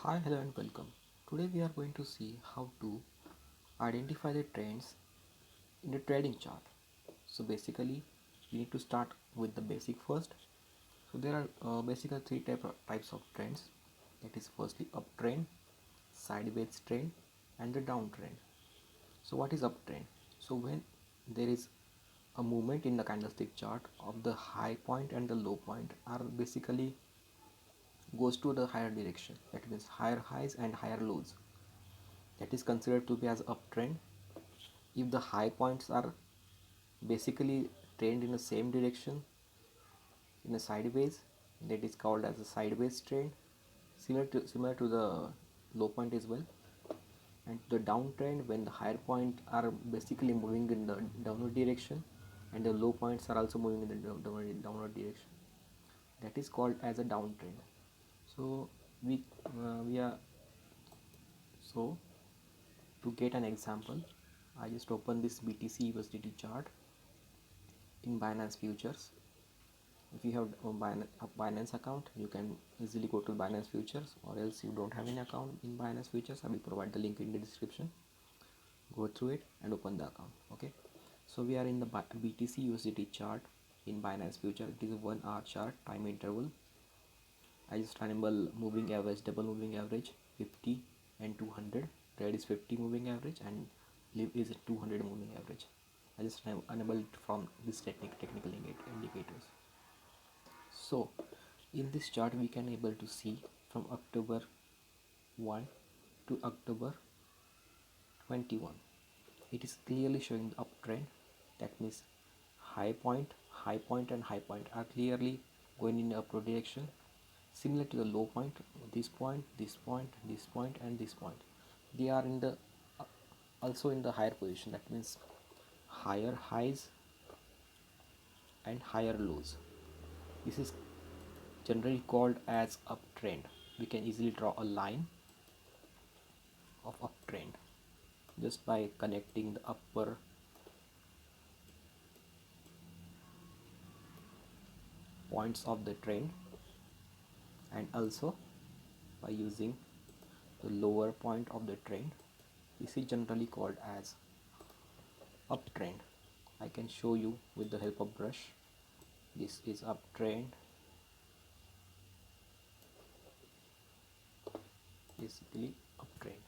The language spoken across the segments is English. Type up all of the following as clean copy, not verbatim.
Hi, hello, and welcome. Today we are going to see how to identify the trends in the trading chart. So basically, we need to start with the basic first. So there are basically types of trends. That is firstly uptrend, sideways trend, and the downtrend. So what is uptrend? So when there is a movement in the candlestick chart of the high point and the low point are basically goes to the higher direction. That means higher highs and higher lows. That is considered to be as uptrend. If the high points are basically trend in the same direction in a sideways, that is called as a sideways trend, similar to the low point as well. And the downtrend, when the higher points are basically moving in the downward direction and the low points are also moving in the downward direction, that is called as a downtrend. So we are so to get an example, I just open this BTC USDT chart in Binance futures. If you have a Binance account, you can easily go to Binance futures, or else you don't have any account in Binance futures, I will provide the link in the description. Go through it and open the account. Okay, so we are in the BTC USDT chart in Binance future. It is a 1 hour chart, time interval. I just enable moving average, double moving average 50 and 200. Red is 50 moving average and live is 200 moving average. I just enable from this technical indicators. So in this chart we can able to see from October 1 to October 21, it is clearly showing the uptrend. That means high point, high point and high point are clearly going in the upward direction, similar to the low point. This point, this point, this point and this point, they are in the also in the higher position. That means higher highs and higher lows. This is generally called as uptrend. We can easily draw a line of uptrend just by connecting the upper points of the trend and also by using the lower point of the trend. This is generally called as uptrend. I can show you with the help of brush. This is uptrend, basically uptrend.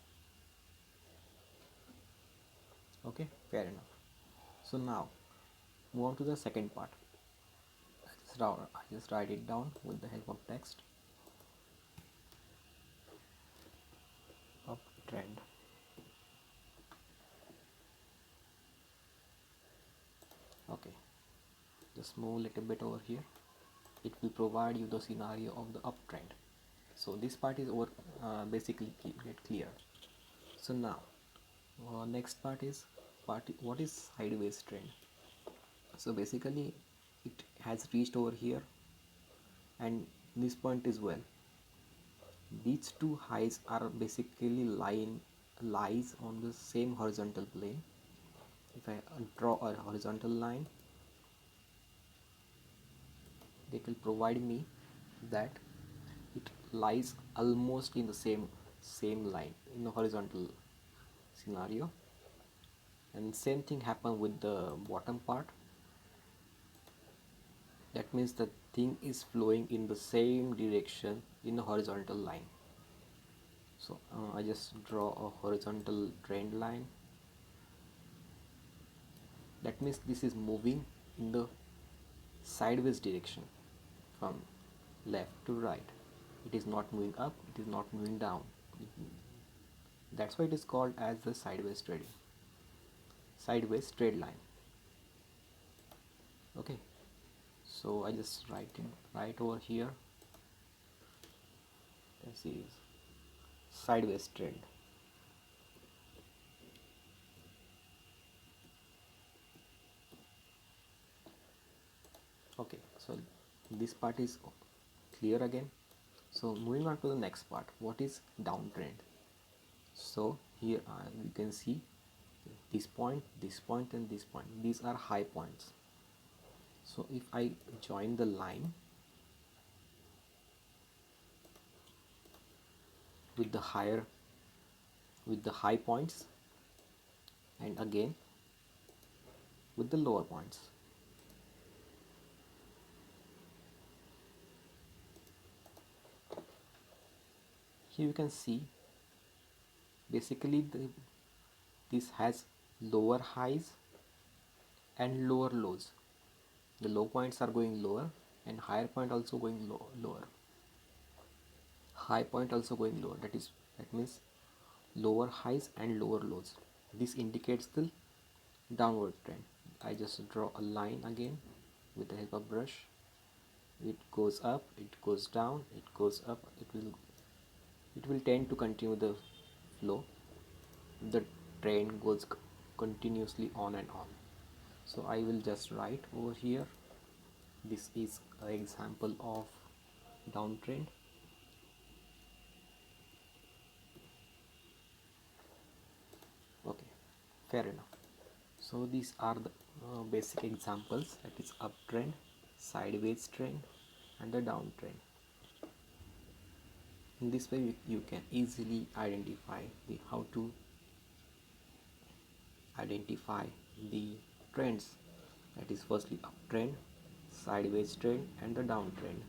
Okay, fair enough. So now move on to the second part. I just write it down with the help of text. Uptrend. Okay, just move a little bit over here. It will provide you the scenario of the uptrend. So this part is over, basically get clear. So now next part is what is sideways trend. So basically it has reached over here and this point as well. These two highs are basically lies on the same horizontal plane. If I draw a horizontal line, it will provide me that it lies almost in the same line in the horizontal scenario. And same thing happen with the bottom part. That means the thing is flowing in the same direction in a horizontal line. So I just draw a horizontal trend line. That means this is moving in the sideways direction from left to right. It is not moving up, it is not moving down. That's why it is called as the sideways trading, sideways trade line. Okay, so I just write in right over here. This is sideways trend. Okay, so this part is clear again. So moving on to the next part, what is downtrend? So here you can see this point, this point and this point, these are high points. So if I join the line, with the high points, and again with the lower points. Here you can see basically this has lower highs and lower lows. The low points are going lower and higher point also going lower. High point also going lower. That means lower highs and lower lows. This indicates the downward trend. I just draw a line again with the help of brush. It goes up, it goes down, it goes up. It will tend to continue the flow. The trend goes continuously on and on. So I will just write over here, this is an example of downtrend. Okay, fair enough. So these are the basic examples, that is uptrend, sideways trend, and the downtrend. In this way you can easily identify how to identify the trends, that is firstly uptrend, sideways trend, and the downtrend.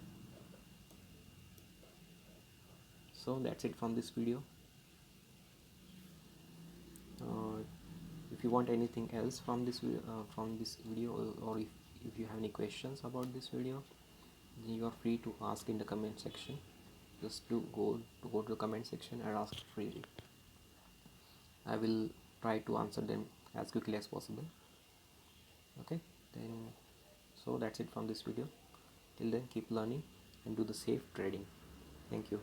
So that's it from this video. uh, if you want anything else from this video, or if you have any questions about this video, you are free to ask in the comment section. Just go to the comment section and ask freely. I will try to answer them as quickly as possible. Okay, then, so that's it from this video. Till then, keep learning and do the safe trading. Thank you.